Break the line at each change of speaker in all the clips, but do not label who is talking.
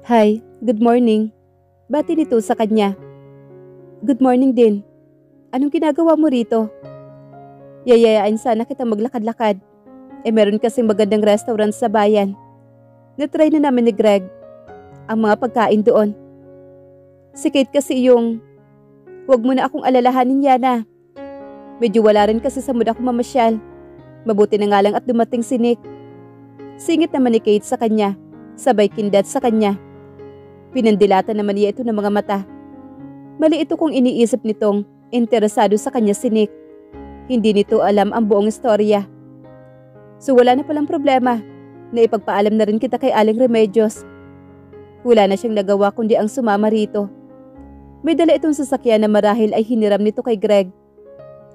Hi, good morning. Bati nito sa kanya. Good morning din. Anong ginagawa mo rito? Yayayain sana kita maglakad-lakad. Meron kasing magandang restaurant sa bayan. Natry na namin ni Greg ang mga pagkain doon. Si Kate kasi yung, "Huwag mo na akong alalahanin, Yana. Medyo wala rin kasi sa mood ako mamasyal. Mabuti na nga lang at dumating si Nick." Singit naman ni Kate sa kanya, sabay kindat sa kanya. Pinandilatan naman niya ito ng mga mata. Mali ito kung iniisip nitong interesado sa kanya si Nick. Hindi nito alam ang buong istorya. So wala na palang problema. Naipagpaalam na rin kita kay Aling Remedios. Wala na siyang nagawa kundi ang sumama rito. May dala itong sasakyan na marahil ay hiniram nito kay Greg.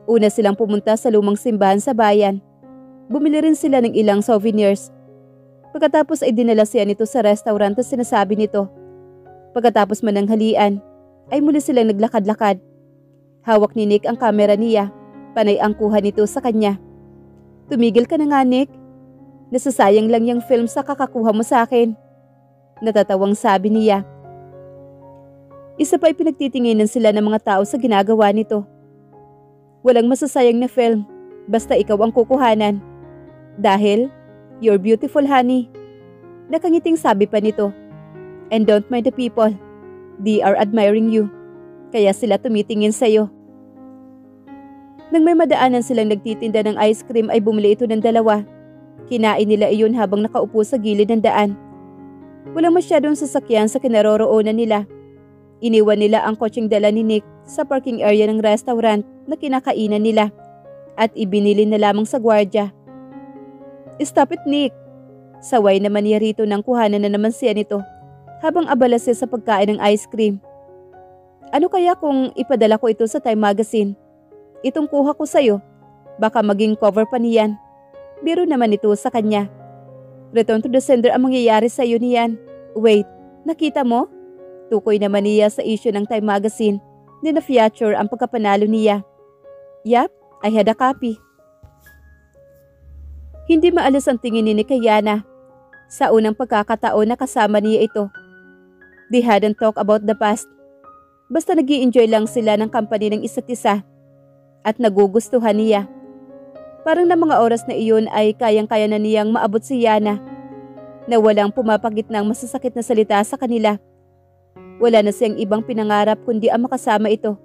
Una silang pumunta sa lumang simbahan sa bayan. Bumili rin sila ng ilang souvenirs. Pagkatapos ay dinala siya nito sa restaurant at sinasabi nito. Pagkatapos mananghalian, ay muli silang naglakad-lakad. Hawak ni Nick ang kamera niya, panay ang kuha nito sa kanya. "Tumigil ka na nga, Nick. Nasasayang lang yung film sa kakakuha mo sa akin." Natatawang sabi niya. Isa pa ay pinagtitinginan sila ng mga tao sa ginagawa nito. "Walang masasayang na film, basta ikaw ang kukuhanan. Dahil, you're beautiful, honey." Nakangiting sabi pa nito. "And don't mind the people. They are admiring you. Kaya sila tumitingin sa'yo." Nang may madaanan silang nagtitinda ng ice cream ay bumili ito ng dalawa. Kinain nila iyon habang nakaupo sa gilid ng daan. Walang masyadong sasakyan sa kinaroroonan nila. Iniwan nila ang kotseng dala ni Nick sa parking area ng restaurant na kinakainan nila at ibinili na lamang sa gwardya. "Stop it, Nick." Saway naman niya rito nang kuhanan na naman siya nito habang abala siya sa pagkain ng ice cream. "Ano kaya kung ipadala ko ito sa Time Magazine? Itong kuha ko sa'yo. Baka maging cover pa niyan." Biro naman ito sa kanya. "Return to the sender ang mangyayari sa'yo niyan. Wait, nakita mo?" Tukoy naman niya sa issue ng Time Magazine na na-feature ang pagkapanalo niya. "Yap, I had a copy." Hindi maalis ang tingin ni kay Yana. Sa unang pagkakataon na kasama niya ito. They hadn't talked about the past. Basta nag-i-enjoy lang sila ng company ng isa't isa. At nagugustuhan niya. Parang na mga oras na iyon ay kayang-kaya na niyang maabot si Yana. Na walang pumapagit ng masasakit na salita sa kanila. Wala na siyang ibang pinangarap kundi ang makasama ito.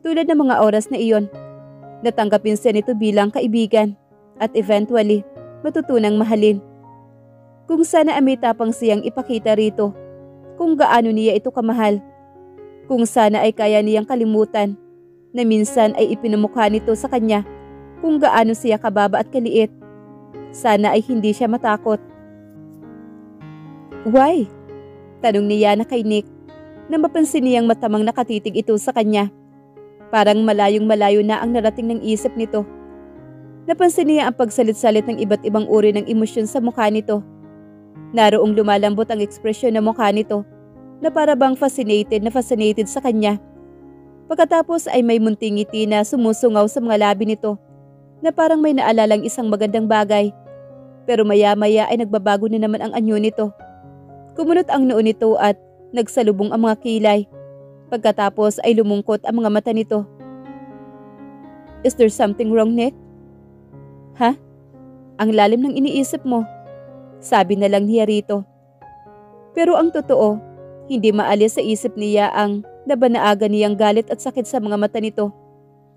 Tulad ng mga oras na iyon. Natanggapin siya nito bilang kaibigan. At eventually, matutunang mahalin. Kung sana ay may tapang siyang ipakita rito. Kung gaano niya ito kamahal. Kung sana ay kaya niyang kalimutan na minsan ay ipinamukha nito sa kanya kung gaano siya kababa at kaliit. Sana ay hindi siya matakot. "Why?" Tanong niya na kay Nick na mapansin niyang matamang nakatitig ito sa kanya. Parang malayong malayo na ang narating ng isip nito. Napansin niya ang pagsalit-salit ng iba't ibang uri ng emosyon sa mukha nito. Naroong lumalambot ang ekspresyon ng mukha nito na para bang fascinated sa kanya. Pagkatapos ay may munting ngiti na sumusungaw sa mga labi nito na parang may naalalang isang magandang bagay. Pero maya-maya ay nagbabago na naman ang anyo nito. Kumunot ang noo nito at nagsalubong ang mga kilay. Pagkatapos ay lumungkot ang mga mata nito. "Is there something wrong, Nick?" "Ha? Ang lalim ng iniisip mo." Sabi na lang niya rito. Pero ang totoo, hindi maalis sa isip niya ang nabanaagan niyang galit at sakit sa mga mata nito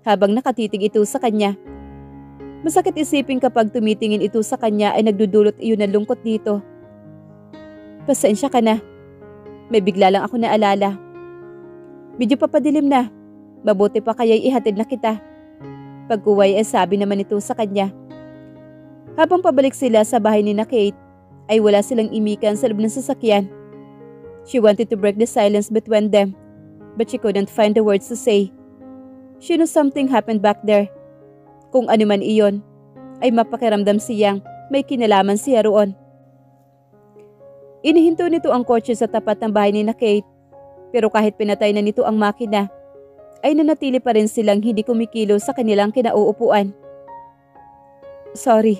habang nakatitig ito sa kanya. Masakit isipin kapag tumitingin ito sa kanya ay nagdudulot iyon ng lungkot dito. "Pasensya ka na. May bigla lang ako naalala. Medyo papadilim na. Mabuti pa kaya'y ihatid na kita." Pagkuway ay sabi naman ito sa kanya. Habang pabalik sila sa bahay ni Kate, ay wala silang imikan sa loob ng sasakyan. She wanted to break the silence between them, but she couldn't find the words to say. She knew something happened back there. Kung ano man iyon, ay mapakiramdam siyang may kinalaman siya roon. Inihinto nito ang kotse sa tapat ng bahay ni Kate, pero kahit pinatay na nito ang makina, ay nanatili pa rin silang hindi kumikilos sa kanilang kinauupuan. "Sorry."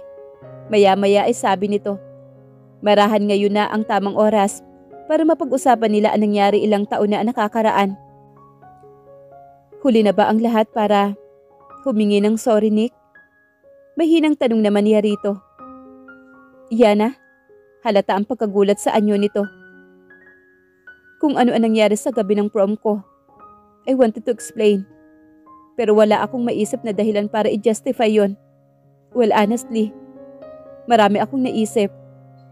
Maya-maya ay sabi nito. Marahan ngayon na ang tamang oras para mapag-usapan nila ang nangyari ilang taon na nakakaraan. Huli na ba ang lahat para humingi ng sorry, Nick? Mahinang tanong naman niya rito. Yana, halata ang pagkagulat sa anyo nito. Kung ano ang nangyari sa gabi ng prom ko, I wanted to explain. Pero wala akong maisip na dahilan para i-justify yon. Well, honestly, marami akong naisip,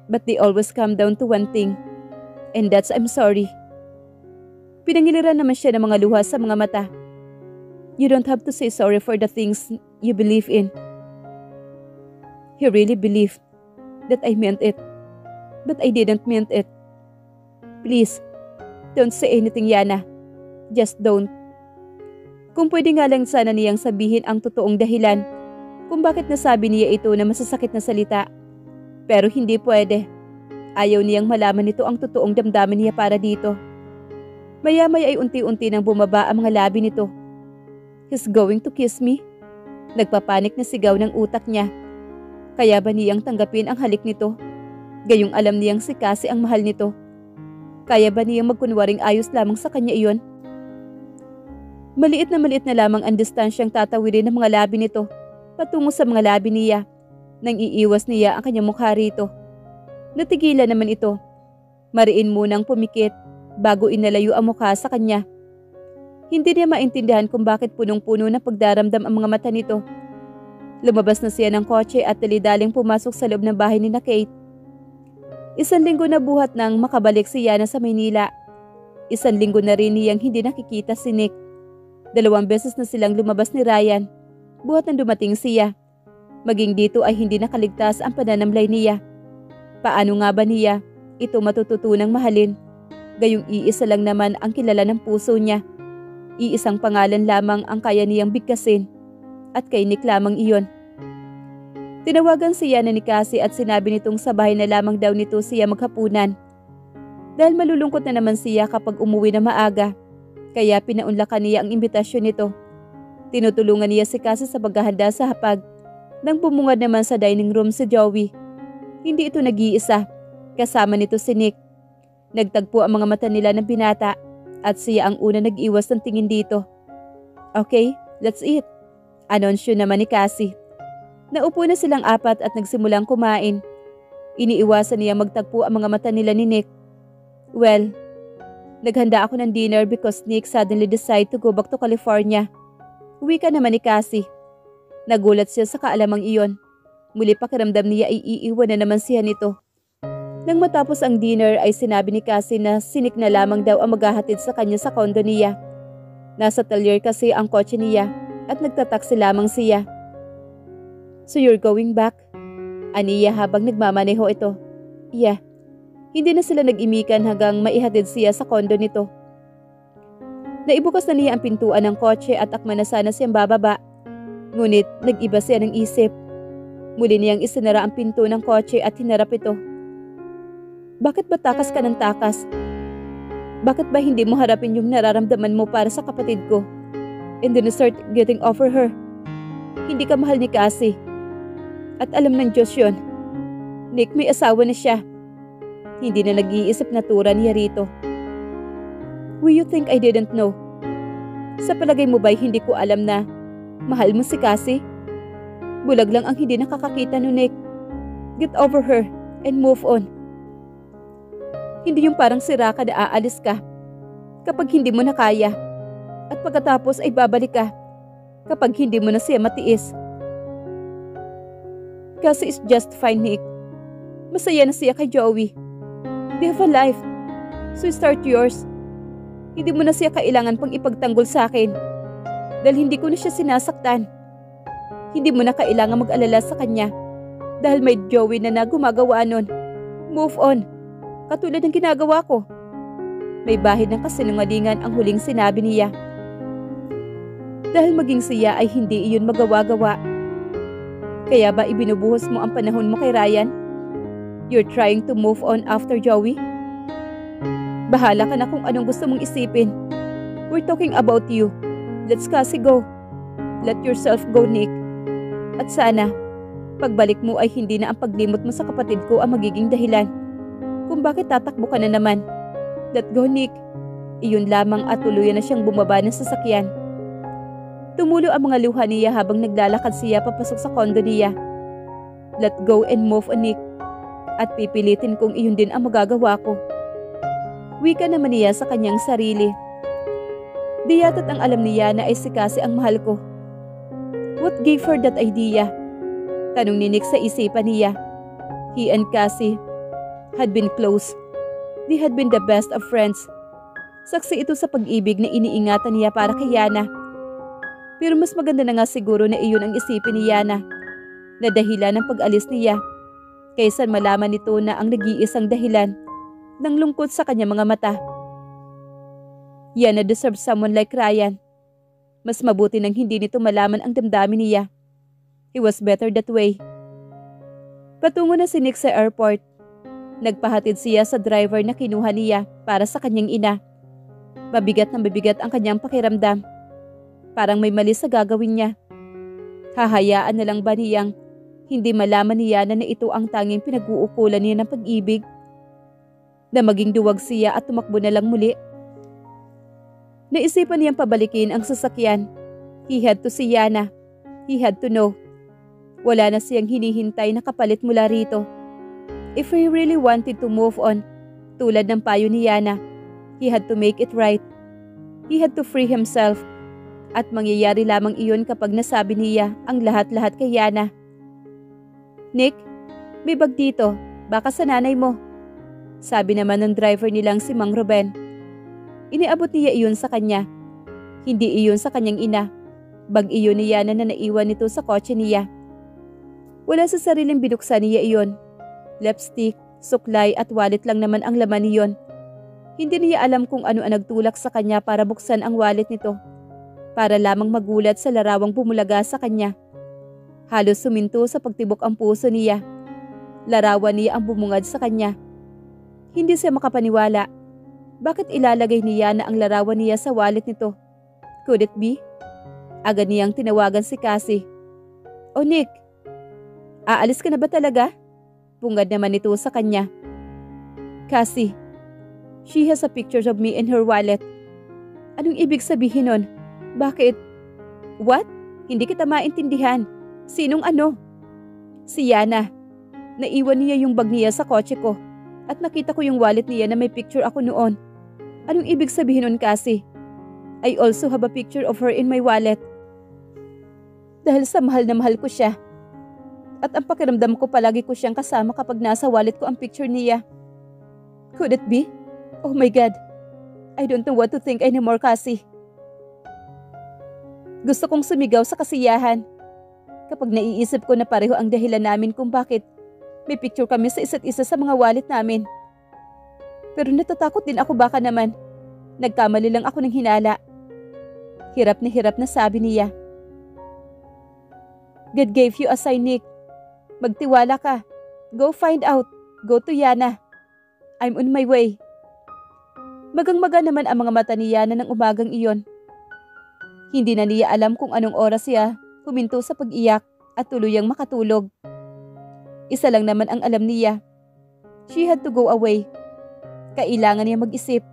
but they always come down to one thing, and that's I'm sorry. Pinangiliran naman siya ng mga luha sa mga mata. You don't have to say sorry for the things you believe in. He really believed that I meant it, but I didn't mean it. Please, don't say anything, Yana. Just don't. Kung pwede nga lang sana niyang sabihin ang totoong dahilan kung bakit nasabi niya ito na masasakit na salita. Pero hindi pwede. Ayaw niyang malaman nito ang totoong damdamin niya para dito. Maya-maya ay unti-unti nang bumaba ang mga labi nito. He's going to kiss me? Nagpapanik na sigaw ng utak niya. Kaya ba niyang tanggapin ang halik nito? Gayong alam niyang si Cassie ang mahal nito. Kaya ba niyang magkunwaring ayos lamang sa kanya iyon? Maliit na lamang ang distansyang tatawirin ng mga labi nito patungo sa mga labi niya nang iiwas niya ang kanyang mukha rito. Natigilan naman ito. Mariin munang pumikit bago inalayo ang mukha sa kanya. Hindi niya maintindihan kung bakit punong-puno ng pagdaramdam ang mga mata nito. Lumabas na siya ng kotse at dali-daling pumasok sa loob ng bahay ni Kate. 1 linggo na buhat nang makabalik si Yana sa Maynila. 1 linggo na rin niyang hindi nakikita si Nick. 2 beses na silang lumabas ni Ryan. Buhat nang dumating siya. Maging dito ay hindi nakaligtas ang pananamlay niya. Paano nga ba niya ito matututunang mahalin? Gayong iisa lang naman ang kilala ng puso niya. Iisang pangalan lamang ang kaya niyang bigkasin. At kay Nick lamang iyon. Tinawagan siya ni Cassie at sinabi nitong sa bahay na lamang daw nito siya maghapunan. Dahil malulungkot na naman siya kapag umuwi na maaga. Kaya pinaunlakan niya ang imbitasyon nito. Tinutulungan niya si Cassie sa paghahanda sa hapag. Nang bumungad naman sa dining room si Joey. Hindi ito nag-iisa. Kasama nito si Nick. Nagtagpo ang mga mata nila ng binata. At siya ang una nag-iwas ng tingin dito. Okay, let's eat. Anunsyo naman ni Cassie. Naupo na silang apat at nagsimulang kumain. Iniiwasan niya magtagpo ang mga mata nila ni Nick. Well, naghanda ako ng dinner because Nick suddenly decided to go back to California. Uwi ka naman ni Cassie. Nagulat siya sa kaalamang iyon. Muli pakiramdam niya ay iiwan na naman siya nito. Nang matapos ang dinner ay sinabi ni Cassie na si Nick na lamang daw ang maghahatid sa kanya sa kondo niya. Nasa talyer kasi ang kotse niya at nagtataksi lamang siya. So you're going back? Aniya habang nagmamaneho ito. Yeah. Hindi na sila nag-imikan hanggang maihatid siya sa kondo nito. Naibukas na niya ang pintuan ng kotse at akma na sana siyang bababa. Ngunit nag-iba siya ng isip. Muli niyang isinara ang pinto ng kotse at hinarap ito. Bakit ba takas ka ng takas? Bakit ba hindi mo harapin yung nararamdaman mo para sa kapatid ko? And then start getting over her. Hindi ka mahal ni Cassie. At alam ng Diyos yun. Nick, may asawa na siya. Hindi na nag-iisip na tura niya rito. Will you think I didn't know? Sa palagay mo ba'y hindi ko alam na mahal mo si Cassie? Bulag lang ang hindi nakakakita no, Nick. Get over her and move on. Hindi yung parang sira ka na aalis ka kapag hindi mo na kaya. At pagkatapos ay babalik ka kapag hindi mo na siya matiis. Kasi is just fine, Nick. Masaya na siya kay Joey. They have a life. So start yours. Hindi mo na siya kailangan pang ipagtanggol sa akin. Dahil hindi ko na siya sinasaktan. Hindi mo na kailangan mag-alala sa kanya. Dahil may Joey na gumagawa nun. Move on. Katulad ng ginagawa ko. May bahid ng kasinungalingan ang huling sinabi niya. Dahil maging siya ay hindi iyon magawa-gawa. Kaya ba ibinubuhos mo ang panahon mo kay Ryan? You're trying to move on after Joey? Bahala ka na kung anong gusto mong isipin. We're talking about you. Let's kasi go. Let yourself go, Nick. At sana, pagbalik mo ay hindi na ang paglimot mo sa kapatid ko ang magiging dahilan kung bakit tatakbo ka na naman. Let go, Nick. Iyon lamang at tuluyan na siyang bumaba ng sasakyan. Tumulo ang mga luha niya habang naglalakad siya papasok sa kondo niya. Let go and move on, Nick. At pipilitin kong iyon din ang magagawa ko. Wika naman niya sa kanyang sarili. Di yata't ang alam niya na ay si Cassie ang mahal ko. What gave her that idea? Tanong ni Nick sa isipan niya. He and Cassie had been close. They had been the best of friends. Saksi ito sa pag-ibig na iniingatan niya para kay Yana. Pero mas maganda na nga siguro na iyon ang isipin ni Yana na dahilan ng pag-alis niya kaysa malaman nito na ang nag-iisang dahilan ng lungkot sa kanyang mga mata. Yana deserves someone like Ryan. Mas mabuti nang hindi nito malaman ang damdamin niya. He was better that way. Patungo na si Nick sa airport. Nagpahatid siya sa driver na kinuha niya para sa kanyang ina. Mabigat na mabigat ang kanyang pakiramdam. Parang may mali sa gagawin niya. Hahayaan na lang ba niyang hindi malaman ni Yana na ito ang tanging pinag-uukulan niya ng pag-ibig? Na maging duwag siya at tumakbo na lang muli? Naisipan niyang pabalikin ang sasakyan. He had to see Yana. He had to know. Wala na siyang hinihintay na kapalit mula rito. If he really wanted to move on, tulad ng payo ni Yana, he had to make it right. He had to free himself. At mangyayari lamang iyon kapag nasabi niya ang lahat-lahat kay Yana. Nick, may bag dito. Baka sa nanay mo. Sabi naman ng driver nilang si Mang Ruben. Iniabot niya iyon sa kanya. Hindi iyon sa kanyang ina. Bag iyon ni Yana na naiwan nito sa kotse niya. Wala sa sariling binuksan niya iyon. Lipstick, suklay at wallet lang naman ang laman niyon. Hindi niya alam kung ano ang nagtulak sa kanya para buksan ang wallet nito. Para lamang magulat sa larawang bumulaga sa kanya. Halos suminto sa pagtibok ang puso niya. Larawan niya ang bumungad sa kanya. Hindi siya makapaniwala. Bakit ilalagay niya na ang larawan niya sa wallet nito? Could it be? Agad niyang tinawagan si Cassie. "Oh Nick, aalis ka na ba talaga?" Bungad naman ito sa kanya. "Cassie, she has a picture of me in her wallet." Anong ibig sabihin nun? Bakit? What? Hindi kita maintindihan. Sinong ano? Si Yana. Naiwan niya yung bag niya sa kotse ko. At nakita ko yung wallet niya na may picture ako noon. Anong ibig sabihin nun, Cassie? I also have a picture of her in my wallet. Dahil sa mahal na mahal ko siya. At ang pakiramdam ko palagi ko siyang kasama kapag nasa wallet ko ang picture niya. Could it be? Oh my God. I don't know what to think anymore, Cassie. Gusto kong sumigaw sa kasiyahan. Kapag naiisip ko na pareho ang dahilan namin kung bakit may picture kami sa isa't isa sa mga wallet namin. Pero natatakot din ako baka naman. Nagkamali lang ako ng hinala. Hirap na sabi niya. God gave you a sign, Nick. Magtiwala ka. Go find out. Go to Yana. I'm on my way. Magang-maga naman ang mga mata ni Yana ng umagang iyon. Hindi na niya alam kung anong oras siya huminto sa pag-iyak at tuluyang makatulog. Isa lang naman ang alam niya. She had to go away. Kailangan niya mag-isip.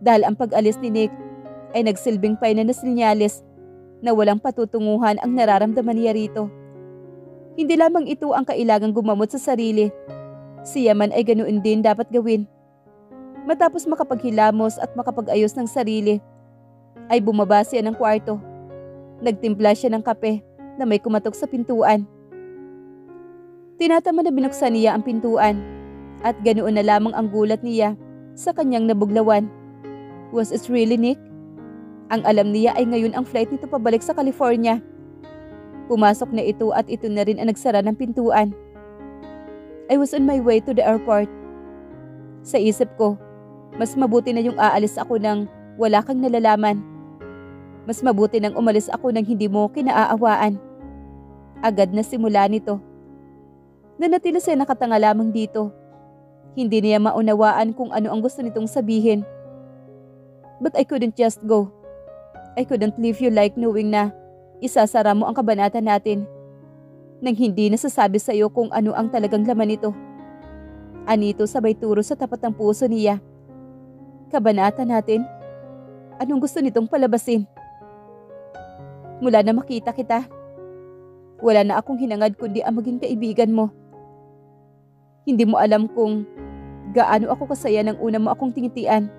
Dahil ang pag-alis ni Nick ay nagsilbing pay na sinyalis na walang patutunguhan ang nararamdaman niya rito. Hindi lamang ito ang kailangang gumamot sa sarili. Siya man ay ganoon din dapat gawin. Matapos makapaghilamos at makapag-ayos ng sarili, ay bumaba siya ng kwarto. Nagtimpla siya ng kape na may kumatok sa pintuan. Tinatama na binuksan niya ang pintuan at ganoon na lamang ang gulat niya sa kanyang nabuglawan. Was it really Nick? Ang alam niya ay ngayon ang flight nito pabalik sa California. Pumasok na ito at ito na rin ang nagsara ng pintuan. I was on my way to the airport. Sa isip ko, mas mabuti na yung aalis ako nang wala kang nalalaman. Mas mabuti nang umalis ako nang hindi mo kinaaawaan. Agad na simula nito. Nanatili siya nakatanga lamang dito. Hindi niya maunawaan kung ano ang gusto nitong sabihin. But I couldn't just go. I couldn't leave you like knowing na isasara mo ang kabanata natin nang hindi nasasabi sa iyo kung ano ang talagang laman nito. Anito sabay turo sa tapat ng puso niya. Kabanata natin? Anong gusto nitong palabasin? Mula na makita kita, wala na akong hinangad kundi ang maging kaibigan mo. Hindi mo alam kung gaano ako kasaya nang una mo akong tingitian.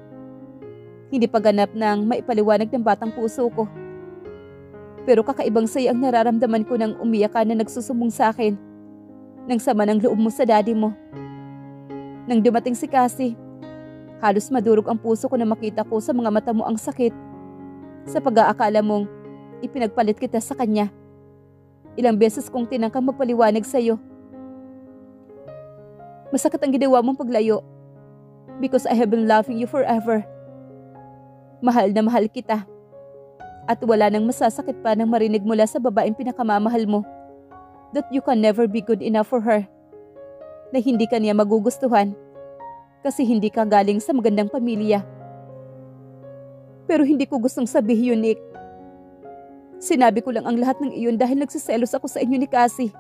Hindi pa ganap ng maipaliwanag ng batang puso ko. Pero kakaibang saya ang nararamdaman ko nang umiyak ka na nagsusumbong sa akin ng sama ng loob mo sa daddy mo. Nang dumating si Cassie, halos madurog ang puso ko na makita ko sa mga mata mo ang sakit sa pag-aakala mong ipinagpalit kita sa kanya. Ilang beses kong tinangkang magpaliwanag sa'yo. Masakit ang ginawa mong paglayo because I have been loving you forever. Mahal na mahal kita. At wala nang masasakit pa nang marinig mula sa babaeng pinakamamahal mo that you can never be good enough for her. Na hindi ka niya magugustuhan kasi hindi ka galing sa magandang pamilya. Pero hindi ko gustong sabihin yun, Nick. Sinabi ko lang ang lahat ng iyon dahil nagsiselos ako sa inyo ni Cassie.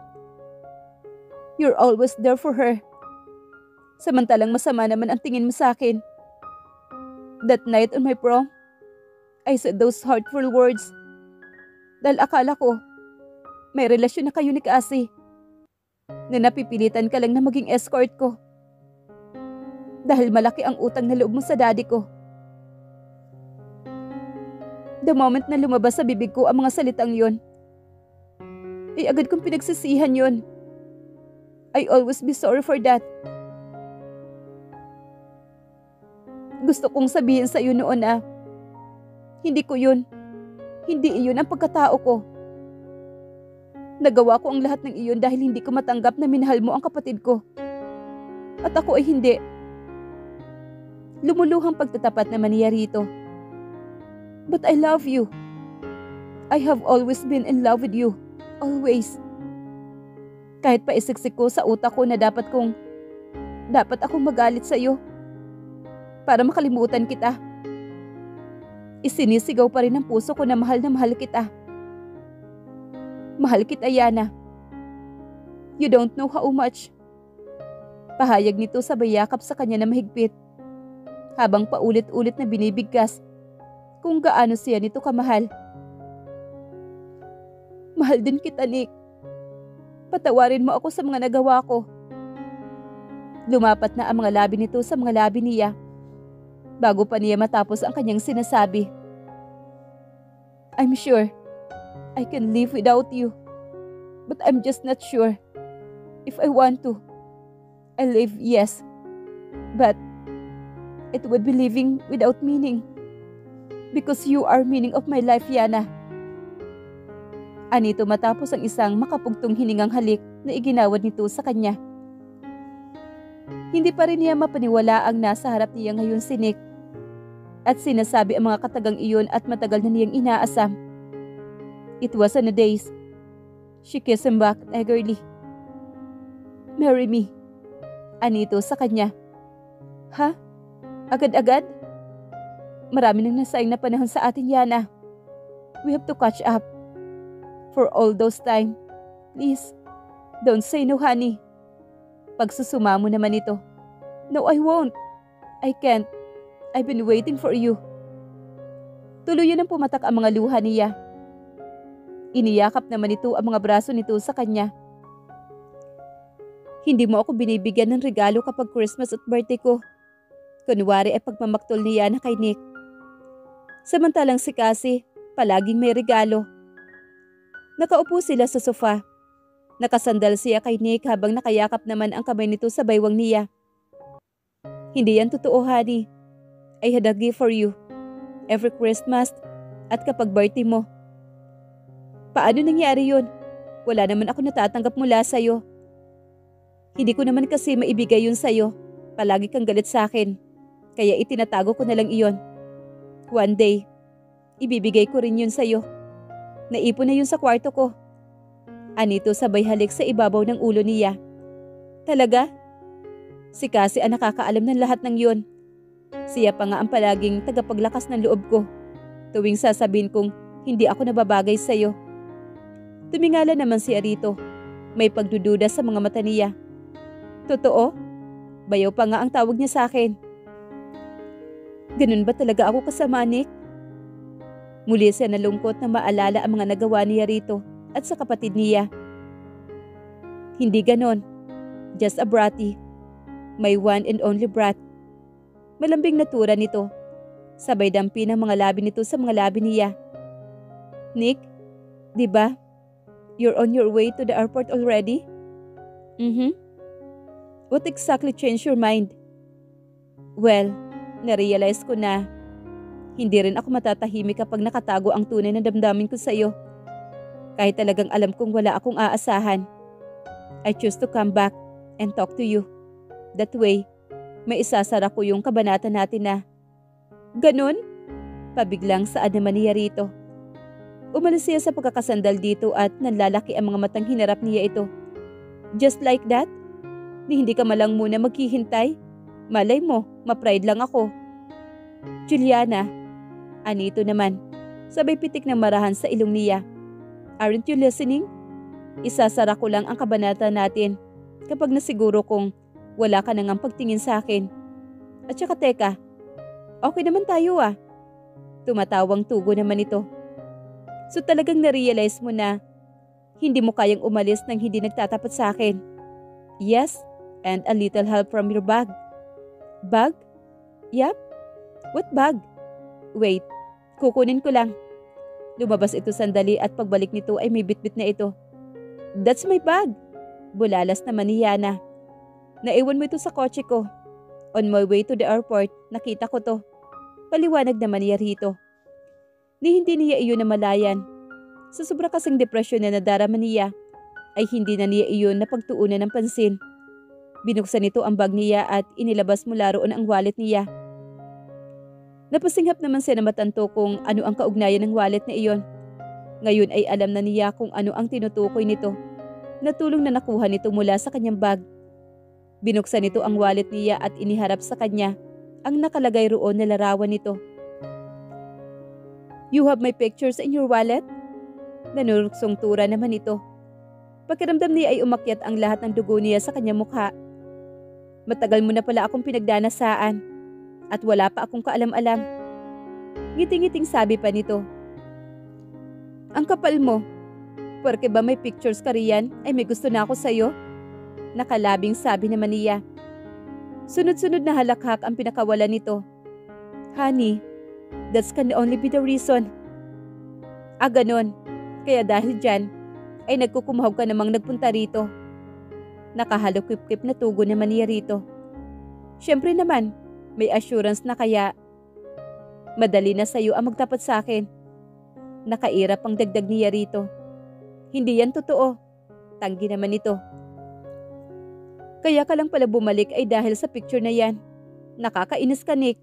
You're always there for her. Samantalang masama naman ang tingin mo sa akin. That night on my prom, I said those hurtful words dahil akala ko may relasyon na kayo ni Cassie na napipilitan ka lang na maging escort ko dahil malaki ang utang na loob mo sa daddy ko. The moment na lumabas sa bibig ko ang mga salitang yon, ay agad kong pinagsisihan yon. I always be sorry for that. Gusto kong sabihin sa iyo noon na hindi ko yun. Hindi iyon ang pagkatao ko. Nagawa ko ang lahat ng iyon dahil hindi ko matanggap na minahal mo ang kapatid ko. At ako ay hindi. Lumuluhang pagtatapat naman niya rito. But I love you. I have always been in love with you. Always. Kahit pa isiksik ko sa utak ko na dapat akong magalit sa iyo para makalimutan kita. Isinisigaw pa rin ang puso ko na mahal kita. Mahal kita, Yana. You don't know how much. Pahayag nito sabay yakap sa kanya na mahigpit, habang paulit-ulit na binibigkas kung gaano siya nito kamahal. Mahal din kita, Nick. Patawarin mo ako sa mga nagawa ko. Lumapat na ang mga labi nito sa mga labi niya bago pa niya matapos ang kanyang sinasabi. I'm sure I can live without you, but I'm just not sure if I want to. I live, yes, but it would be living without meaning because you are meaning of my life, Yana. Anito matapos ang isang makapugtong hiningang halik na iginawad nito sa kanya. Hindi pa rin niya mapaniwala ang nasa harap niya ngayon si Nick at sinasabi ang mga katagang iyon at matagal na niyang inaasam. It was on a daze. She kissed him back eagerly. Marry me. Anito sa kanya. Ha? Agad-agad? Marami nang nasayang na panahon sa atin, Yana. We have to catch up. For all those time, please, don't say no, honey. Pagsusuma mo naman ito. No, I won't. I can't. I've been waiting for you. Tuluyan ang pumatak ang mga luha niya. Iniyakap naman ito ang mga braso nito sa kanya. Hindi mo ako binibigyan ng regalo kapag Christmas at birthday ko. Kunwari ay pagmamaktol niya na kay Nick. Samantalang si Cassie, palaging may regalo. Nakaupo sila sa sofa. Nakasandal siya kay Nick habang nakayakap naman ang kamay nito sa baywang niya. Hindi yan totoo, honey. I had a gift for you every Christmas at kapag birthday mo. Paano nangyari yun? Wala naman ako natatanggap mula sa'yo. Hindi ko naman kasi maibigay yun sa'yo. Palagi kang galit sa akin. Kaya itinatago ko na lang iyon. One day, ibibigay ko rin yun sa'yo. Naipon na yun sa kwarto ko. Anito sabay halik sa ibabaw ng ulo niya. Talaga? Si Cassie ang nakakaalam ng lahat ng yun. Siya pa nga ang palaging tagapaglakas ng loob ko tuwing sasabihin kong hindi ako nababagay sa'yo. Tumingala naman siya rito. May pagdududa sa mga mata niya. Totoo? Bayaw pa nga ang tawag niya sa akin. Ganun ba talaga ako kasama, Nick? Muli siya nalungkot na maalala ang mga nagawa niya rito at sa kapatid niya. Hindi ganon. Just a bratty. My one and only brat. Malambing natura nito. Sabay dampi ng mga labi nito sa mga labi niya. Nick, di ba? You're on your way to the airport already? What exactly changed your mind? Well, narealize ko na hindi rin ako matatahimik kapag nakatago ang tunay na damdamin ko sa iyo. Kahit talagang alam kong wala akong aasahan. I choose to come back and talk to you. That way, may isasara ko yung kabanata natin na. Ganon? Pabiglang saad naman niya rito. Umalis siya sa pagkakasandal dito at nanlalaki ang mga matang hinarap niya ito. Just like that? Hindi ka malang muna maghihintay? Malay mo, ma-pride lang ako. Juliana, anito naman, sabay pitik ng marahan sa ilong niya. Aren't you listening? Isasara ko lang ang kabanata natin kapag nasiguro kong wala ka nang pagtingin sa akin. At saka teka, okay naman tayo ah. Tumatawang tugo naman ito. So talagang narealize mo na hindi mo kayang umalis nang hindi nagtatapat sa akin. Yes, and a little help from your bag. Bag? Yup. What bag? Wait, kukunin ko lang. Lumabas ito sandali at pagbalik nito ay may bitbit na ito. That's my bag. Bulalas naman ni Yana. Naiwan mo ito sa kotse ko. On my way to the airport, nakita ko to. Paliwanag naman niya rito. Hindi niya iyon namalayan. Sa sobra kasing depresyon na nadarama niya, ay hindi na niya iyon napagtuunan ng pansin. Binuksan nito ang bag niya at inilabas mula roon ang wallet niya. Napasinghap naman siya na matanto kung ano ang kaugnayan ng wallet na iyon. Ngayon ay alam na niya kung ano ang tinutukoy nito. Natulong na nakuha nito mula sa kanyang bag. Binuksan nito ang wallet niya at iniharap sa kanya ang nakalagay roon na larawan nito. You have my pictures in your wallet? Nanuruksong tura naman ito. Pakiramdam niya ay umakyat ang lahat ng dugo niya sa kanyang mukha. Matagal mo na pala akong pinagdanasaan at wala pa akong kaalam-alam. Ngiting-ngiting sabi pa nito. Ang kapal mo. Porke ba may pictures ka riyan ay may gusto na ako sa'yo? Nakalabing sabi naman niya. Sunod-sunod na halakhak ang pinakawalan nito. Honey, that can only be the reason. Ganon. Kaya dahil dyan, ay nagkukumahog ka namang nagpunta rito. Nakahalukip-kip na tugo naman niya rito. Siyempre naman, may assurance na kaya madali na sa'yo ang magtapat sa akin. Nakairap ang dagdag niya rito. Hindi yan totoo. Tanggi naman ito. Kaya ka lang pala bumalik ay dahil sa picture na yan. Nakakainis ka, Nick.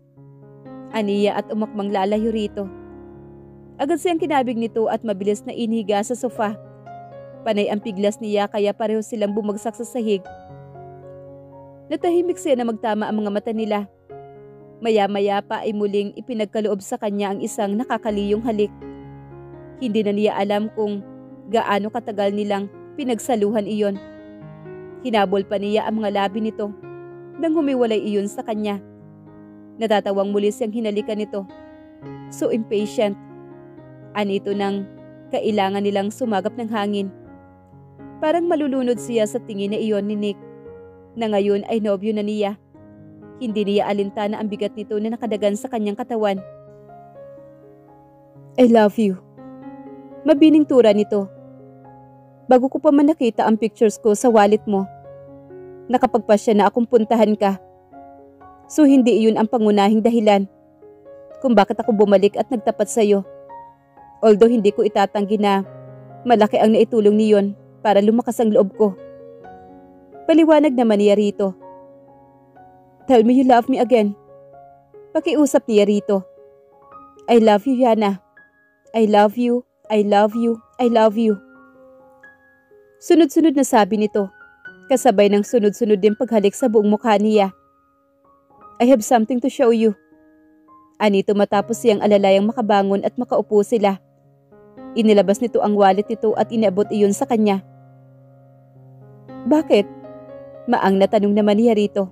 Aniya at umakmang lalayo rito. Agad siyang kinabig nito at mabilis na inihiga sa sofa. Panay ang piglas niya kaya pareho silang bumagsak sa sahig. Natahimik siya na magtama ang mga mata nila. Maya-maya pa ay muling ipinagkaloob sa kanya ang isang nakakaliyong halik. Hindi na niya alam kung gaano katagal nilang pinagsaluhan iyon. Hinabol pa niya ang mga labi nito nang humiwalay iyon sa kanya. Natatawang muli siyang hinalikan nito. So impatient. Anito nang kailangan nilang sumagap ng hangin. Parang malulunod siya sa tingin na iyon ni Nick, na ngayon ay nobyo na niya. Hindi niya alintana ang bigat nito na nakadagan sa kanyang katawan. I love you. Mabining tura nito. Bago ko pa man nakita ang pictures ko sa wallet mo, nakapagpasya na akong puntahan ka. So hindi iyon ang pangunahing dahilan kung bakit ako bumalik at nagtapat sa iyo. Although hindi ko itatanggi na malaki ang naitulong niyon para lumakas ang loob ko. Paliwanag naman niya rito. Tell me you love me again. Pakiusap niya rito. I love you, Yana. I love you, I love you, I love you. Sunod-sunod na sabi nito, kasabay ng sunod-sunod din paghalik sa buong mukha niya. I have something to show you. Anito matapos siyang alalayang makabangon at makaupo sila. Inilabas nito ang wallet nito at inabot iyon sa kanya. Bakit? Maang na tanong naman niya rito.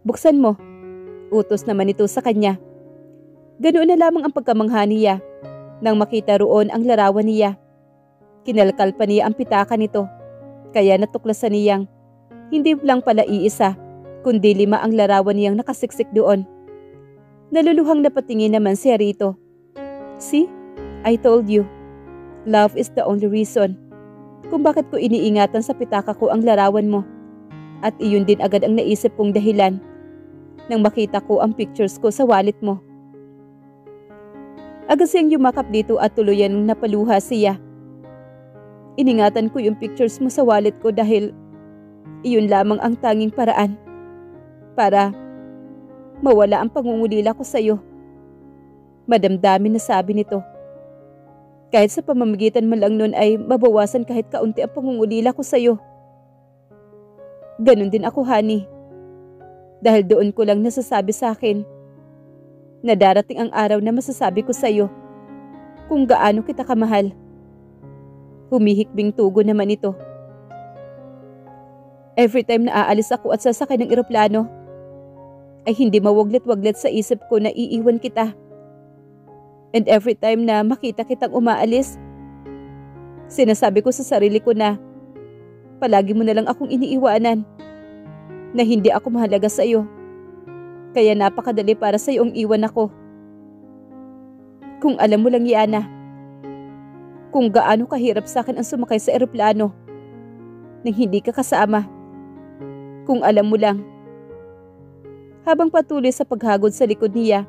Buksan mo. Utos naman ito sa kanya. Ganoon na lamang ang pagkamangha niya nang makita roon ang larawan niya. Kinalkal pa niya ang pitaka nito, kaya natuklasan niyang hindi lang pala iisa, kundi 5 ang larawan niyang nakasiksik doon. Naluluhang napatingin naman si Rito. See, I told you, love is the only reason kung bakit ko iniingatan sa pitaka ko ang larawan mo. At iyon din agad ang naisip kong dahilan nang makita ko ang pictures ko sa wallet mo. Agad siyang yumakap dito at tuluyan ng napaluha siya. Iningatan ko yung pictures mo sa wallet ko dahil iyon lamang ang tanging paraan para mawala ang pangungulila ko sa iyo. Madamdamin na sabi nito. Kahit sa pamamagitan mo lang nun ay mabawasan kahit kaunti ang pangungulila ko sa iyo. Ganon din ako, honey. Dahil doon ko lang nasasabi sa akin na darating ang araw na masasabi ko sa iyo kung gaano kita kamahal. Humihikbing tugon naman ito. Every time na aalis ako at sasakay ng eroplano, ay hindi mawaglit-waglit sa isip ko na iiwan kita. And every time na makita kitang umaalis, sinasabi ko sa sarili ko na palagi mo na lang akong iniiwanan, na hindi ako mahalaga sa iyo. Kaya napakadali para sa iyong iwan ako. Kung alam mo lang, Yana, kung gaano kahirap sa akin ang sumakay sa eroplano nang hindi ka kasama. Kung alam mo lang. Habang patuloy sa paghagod sa likod niya,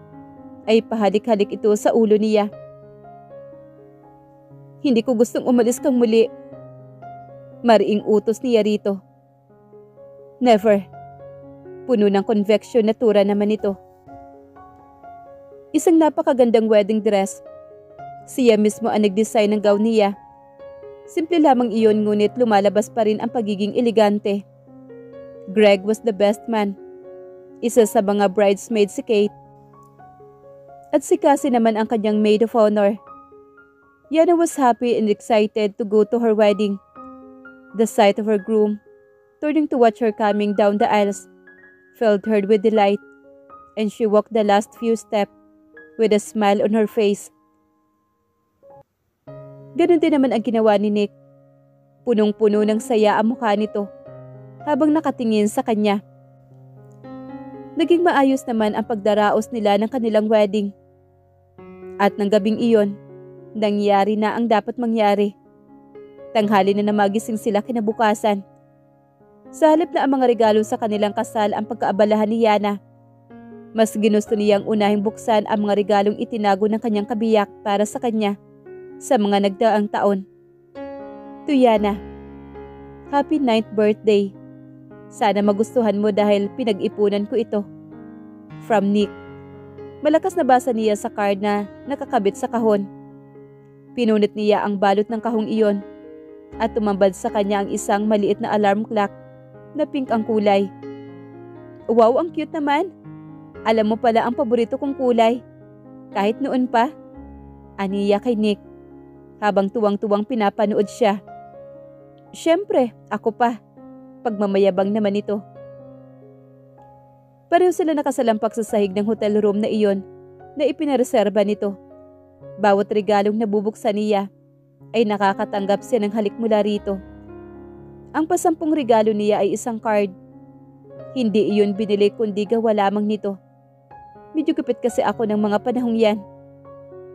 ay pahalik-halik ito sa ulo niya. Hindi ko gustong umalis kang muli. Mariing utos niya rito. Never. Puno ng convection na tura naman ito. Isang napakagandang wedding dress. Siya mismo ang nag-design ng gown niya. Simple lamang iyon ngunit lumalabas pa rin ang pagiging elegante. Greg was the best man. Isa sa mga bridesmaids si Kate. At si Cassie naman ang kanyang maid of honor. Yana was happy and excited to go to her wedding. The sight of her groom, turning to watch her coming down the aisles, filled her with delight, and she walked the last few steps with a smile on her face. Ganon din naman ang ginawa ni Nick. Punong-puno ng saya ang mukha nito habang nakatingin sa kanya. Naging maayos naman ang pagdaraos nila ng kanilang wedding. At ng gabing iyon, nangyari na ang dapat mangyari. Tanghali na magising sila kinabukasan. Sa halip na ang mga regalo sa kanilang kasal ang pagkaabalahan ni Yana, mas ginusto niyang unahing buksan ang mga regalong itinago ng kanyang kabiyak para sa kanya sa mga nagdaang taon. To Yana, happy 9th birthday. Sana magustuhan mo dahil pinag-ipunan ko ito. From Nick. Malakas na basa niya sa card na nakakabit sa kahon. Pinunit niya ang balot ng kahong iyon at tumambad sa kanya ang isang maliit na alarm clock na pink ang kulay. Wow, ang cute naman. Alam mo pala ang paborito kong kulay. Kahit noon pa. Aniya kay Nick habang tuwang-tuwang pinapanood siya. Siyempre, ako pa. Pagmamayabang naman ito. Pareho sila nakasalampak sa sahig ng hotel room na iyon na ipinareserba nito. Bawat regalong nabubuksan niya ay nakakatanggap siya ng halik mula rito. Ang pasampung regalo niya ay isang card. Hindi iyon binili kundi gawa lamang nito. Medyo gupit kasi ako ng mga panahong yan.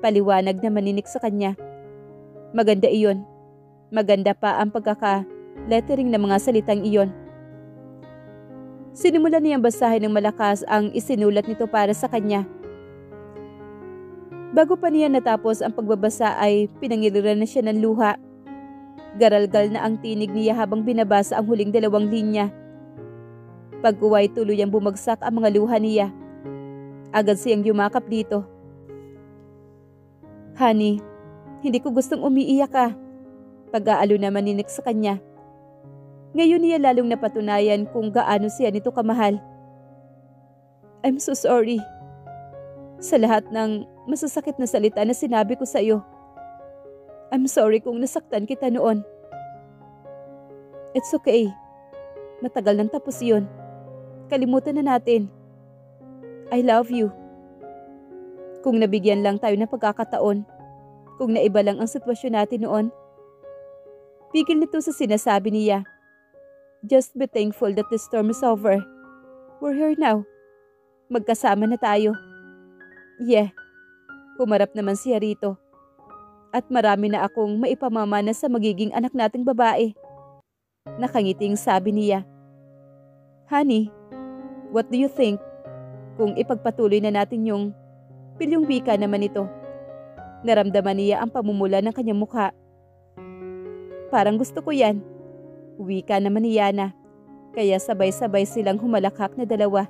Paliwanag na maninik sa kanya. Maganda iyon. Maganda pa ang pagkaka-lettering ng mga salitang iyon. Sinimulan niyang basahin ng malakas ang isinulat nito para sa kanya. Bago pa niya natapos ang pagbabasa ay pinangiliran na siya ng luha. Garalgal na ang tinig niya habang binabasa ang huling 2 linya. Pag-uway tuluyang bumagsak ang mga luha niya. Agad siyang yumakap dito. Honey, hindi ko gustong umiiyak ka. Pag-aalo naman ni Nick sa kanya. Ngayon niya lalong napatunayan kung gaano siya nito kamahal. I'm so sorry. Sa lahat ng masasakit na salita na sinabi ko sa iyo. I'm sorry kung nasaktan kita noon. It's okay. Matagal nang tapos yun. Kalimutan na natin. I love you. Kung nabigyan lang tayo ng pagkakataon, kung naiba lang ang sitwasyon natin noon. Pigil nito sa sinasabi niya. Just be thankful that the storm is over. We're here now. Magkasama na tayo. Yeah, humarap naman siya rito. At marami na akong maipamamana sa magiging anak nating babae. Nakangiting sabi niya. Honey, what do you think? Kung ipagpatuloy na natin yung pilyong wika naman ito. Naramdaman niya ang pamumula ng kanyang mukha. Parang gusto ko yan. Wika naman ni Yana. Kaya sabay-sabay silang humalakhak na dalawa.